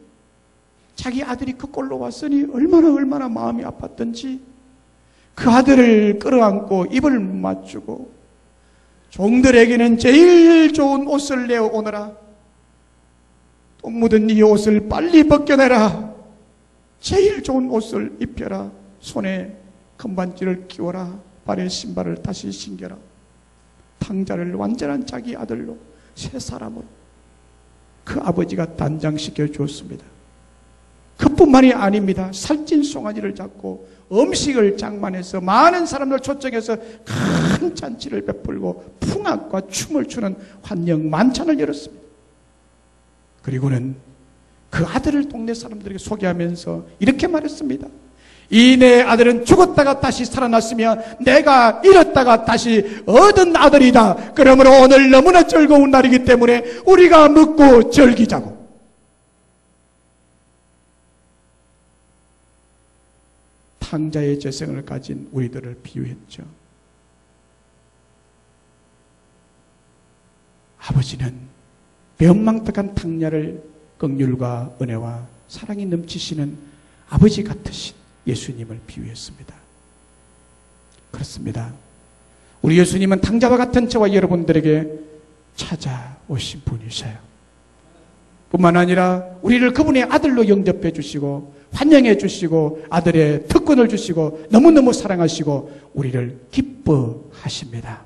자기 아들이 그 꼴로 왔으니 얼마나 마음이 아팠던지 그 아들을 끌어안고 입을 맞추고 종들에게는 제일 좋은 옷을 내어오너라. 똥 묻은 이 옷을 빨리 벗겨내라. 제일 좋은 옷을 입혀라. 손에 금반지를 끼워라. 발에 신발을 다시 신겨라. 탕자를 완전한 자기 아들로 새 사람으로 그 아버지가 단장시켜 주었습니다. 그뿐만이 아닙니다. 살찐 송아지를 잡고 음식을 장만해서 많은 사람들 초청해서 큰 잔치를 베풀고 풍악과 춤을 추는 환영 만찬을 열었습니다. 그리고는 그 아들을 동네 사람들에게 소개하면서 이렇게 말했습니다. 이 내 아들은 죽었다가 다시 살아났으며 내가 잃었다가 다시 얻은 아들이다. 그러므로 오늘 너무나 즐거운 날이기 때문에 우리가 먹고 즐기자고. 탕자의 재성을 가진 우리들을 비유했죠. 아버지는 배은망덕한 탕자를 긍휼과 은혜와 사랑이 넘치시는 아버지 같으신 예수님을 비유했습니다. 그렇습니다. 우리 예수님은 탕자와 같은 저와 여러분들에게 찾아오신 분이세요. 뿐만 아니라 우리를 그분의 아들로 영접해 주시고 환영해 주시고 아들의 특권을 주시고 너무너무 사랑하시고 우리를 기뻐하십니다.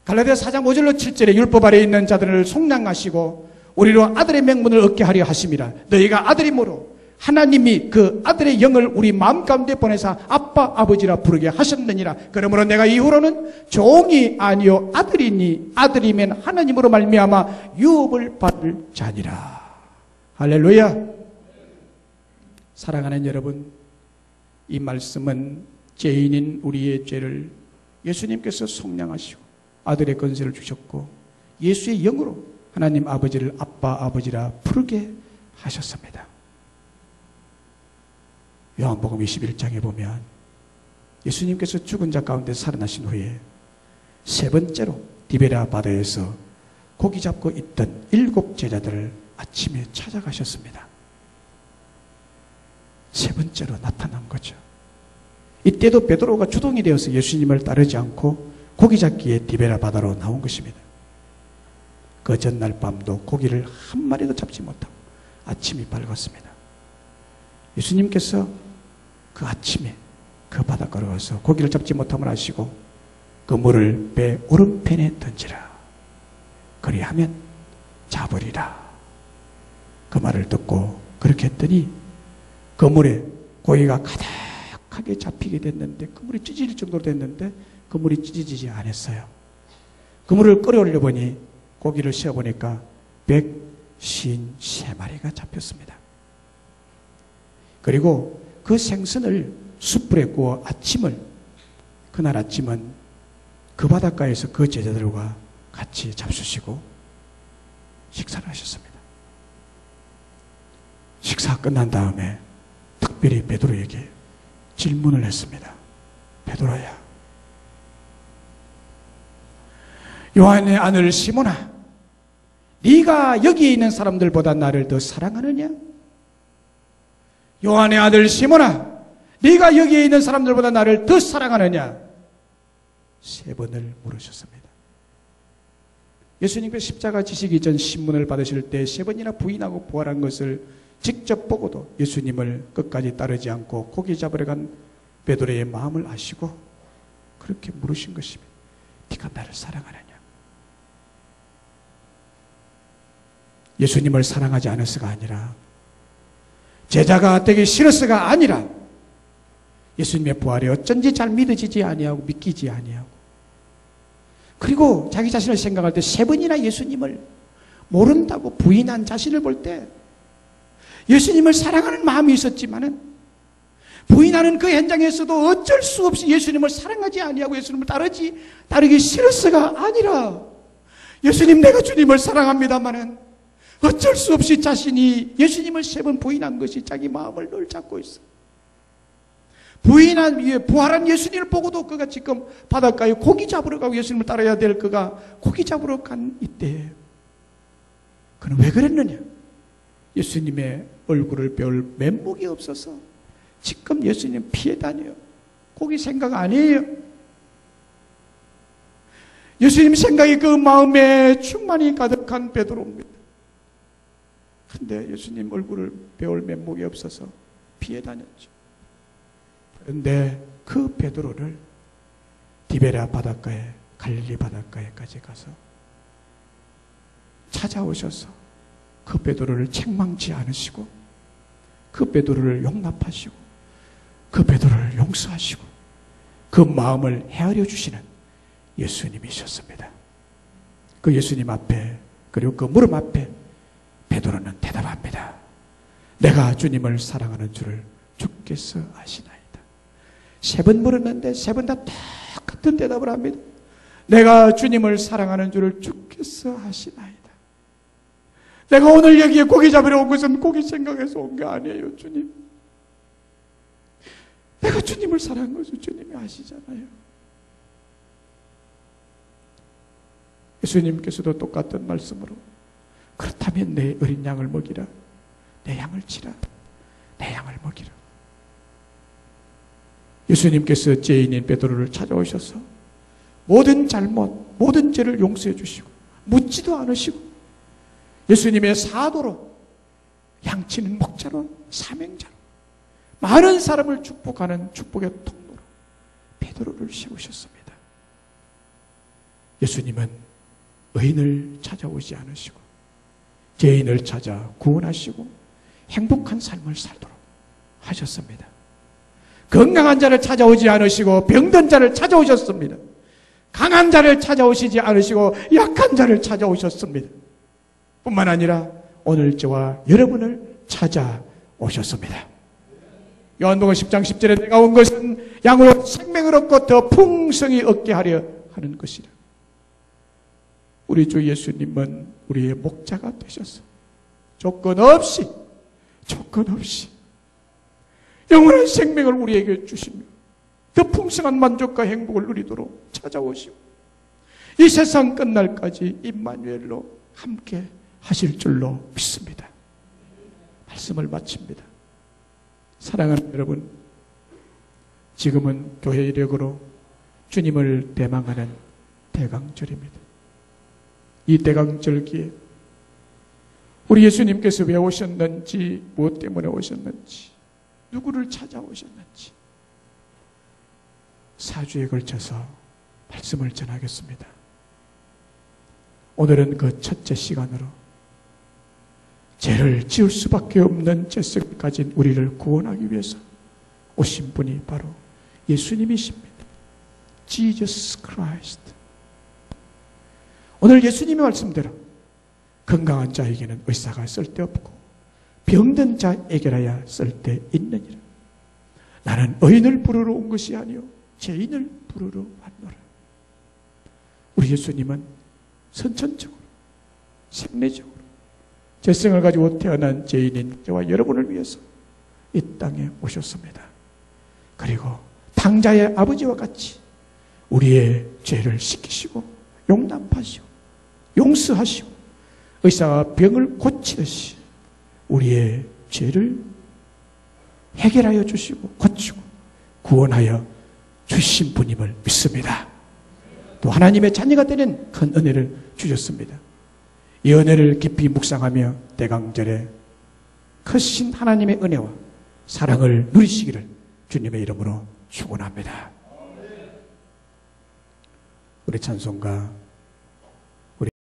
갈라디아 4장 5절로 7절에 율법 아래에 있는 자들을 속량하시고 우리로 아들의 명분을 얻게 하려 하십니다. 너희가 아들이므로 하나님이 그 아들의 영을 우리 마음 가운데 보내사 아빠 아버지라 부르게 하셨느니라. 그러므로 내가 이후로는 종이 아니요 아들이니 아들이면 하나님으로 말미암아 유업을 받을 자니라. 할렐루야. 사랑하는 여러분, 이 말씀은 죄인인 우리의 죄를 예수님께서 속량하시고 아들의 권세를 주셨고 예수의 영으로 하나님 아버지를 아빠 아버지라 부르게 하셨습니다. 요한복음 21장에 보면 예수님께서 죽은 자 가운데 살아나신 후에 세 번째로 디베랴 바다에서 고기 잡고 있던 7 제자들을 아침에 찾아가셨습니다. 세 번째로 나타난 거죠. 이때도 베드로가 주동이 되어서 예수님을 따르지 않고 고기 잡기에 디베랴 바다로 나온 것입니다. 그 전날 밤도 고기를 한 마리도 잡지 못하고 아침이 밝았습니다. 예수님께서 그 아침에 그 바닷가로 가서 고기를 잡지 못함을 아시고 그 물을 배 오른편에 던지라. 그리하면 잡으리라. 그 말을 듣고 그렇게 했더니 그 물에 고기가 가득하게 잡히게 됐는데 그 물이 찢어질 정도로 됐는데 그 물이 찢어지지 않았어요. 그 물을 끓여올려 보니 고기를 세어보니까 153마리가 잡혔습니다. 그리고 그 생선을 숯불에 구워 그날 아침은 그 바닷가에서 그 제자들과 같이 잡수시고 식사를 하셨습니다. 식사가 끝난 다음에 특별히 베드로에게 질문을 했습니다. 베드로야, 요한의 아들 시몬아, 네가 여기에 있는 사람들보다 나를 더 사랑하느냐? 요한의 아들 시몬아, 네가 여기에 있는 사람들보다 나를 더 사랑하느냐? 3번을 물으셨습니다. 예수님께서 십자가 지시기 전 신문을 받으실 때 3번이나 부인하고 부활한 것을 직접 보고도 예수님을 끝까지 따르지 않고 고기 잡으러 간 베드로의 마음을 아시고 그렇게 물으신 것입니다. 네가 나를 사랑하느냐? 예수님을 사랑하지 않아서가 아니라, 제자가 되기 싫어서가 아니라, 예수님의 부활이 어쩐지 잘 믿어지지 아니하고 믿기지 아니하고, 그리고 자기 자신을 생각할 때 3번이나 예수님을 모른다고 부인한 자신을 볼 때 예수님을 사랑하는 마음이 있었지만은 부인하는 그 현장에서도 어쩔 수 없이 예수님을 사랑하지 아니하고 예수님을 따르기 싫어서가 아니라, 예수님 내가 주님을 사랑합니다마는 어쩔 수 없이 자신이 예수님을 3번 부인한 것이 자기 마음을 늘 잡고 있어. 부활한 예수님을 보고도 그가 지금 바닷가에 고기 잡으러 가고 예수님을 따라야 될 그가 고기 잡으러 간 이때에 그는 왜 그랬느냐? 예수님의 얼굴을 배울 면목이 없어서 지금 예수님 피해 다녀요. 고기 생각 아니에요. 예수님 생각이 그 마음에 충만히 가득한 베드로입니다. 그런데 예수님 얼굴을 배울 면목이 없어서 피해 다녔죠. 그런데 그 베드로를 디베랴 바닷가에, 갈릴리 바닷가에까지 가서 찾아오셔서 그 베드로를 책망치 않으시고, 그 베드로를 용납하시고, 그 베드로를 용서하시고, 그 마음을 헤아려 주시는 예수님이셨습니다. 그 예수님 앞에, 그리고 그 무릎 앞에 베드로는 대답합니다. 내가 주님을 사랑하는 줄을 주께서 아시나이다. 3번 물었는데 3번 다 똑같은 대답을 합니다. 내가 주님을 사랑하는 줄을 주께서 아시나이다. 내가 오늘 여기에 고기 잡으러 온 것은 고기 생각해서 온 게 아니에요, 주님. 내가 주님을 사랑한 것을 주님이 아시잖아요. 예수님께서도 똑같은 말씀으로, 그렇다면 내 어린 양을 먹이라, 내 양을 치라, 내 양을 먹이라. 예수님께서 죄인인 베드로를 찾아오셔서 모든 잘못, 모든 죄를 용서해 주시고 묻지도 않으시고 예수님의 사도로, 양치는 목자로, 사명자로 많은 사람을 축복하는 축복의 통로로 베드로를 세우셨습니다. 예수님은 의인을 찾아오지 않으시고 죄인을 찾아 구원하시고 행복한 삶을 살도록 하셨습니다. 건강한 자를 찾아오지 않으시고 병든 자를 찾아오셨습니다. 강한 자를 찾아오시지 않으시고 약한 자를 찾아오셨습니다. 뿐만 아니라 오늘 저와 여러분을 찾아오셨습니다. 요한복음 10장 10절에 내가 온 것은 양으로 생명을 얻고 더 풍성히 얻게 하려 하는 것이라. 우리 주 예수님은 우리의 목자가 되셔서 조건 없이 영원한 생명을 우리에게 주시며 더 풍성한 만족과 행복을 누리도록 찾아오시고 이 세상 끝날까지 임마누엘로 함께 하실 줄로 믿습니다. 말씀을 마칩니다. 사랑하는 여러분, 지금은 교회 이력으로 주님을 대망하는 대강절입니다. 이 대강절기에 우리 예수님께서 왜 오셨는지, 무엇 때문에 오셨는지, 누구를 찾아오셨는지 사주에 걸쳐서 말씀을 전하겠습니다. 오늘은 그 첫째 시간으로 죄를 지을 수밖에 없는 죄성을 가진 우리를 구원하기 위해서 오신 분이 바로 예수님이십니다. Jesus Christ. 오늘 예수님의 말씀대로 건강한 자에게는 의사가 쓸데없고 병든 자에게라야 쓸데있느니라. 나는 의인을 부르러 온 것이 아니요 죄인을 부르러 왔노라. 우리 예수님은 선천적으로, 생리적으로 죄성을 가지고 태어난 죄인인 저와 여러분을 위해서 이 땅에 오셨습니다. 그리고 당자의 아버지와 같이 우리의 죄를 씻기시고 용납하시고 용서하시고 의사가 병을 고치듯이 우리의 죄를 해결하여 주시고 고치고 구원하여 주신 분임을 믿습니다. 또 하나님의 자녀가 되는 큰 은혜를 주셨습니다. 이 은혜를 깊이 묵상하며 대강절에 크신 하나님의 은혜와 사랑을 누리시기를 주님의 이름으로 축원합니다. 우리 찬송가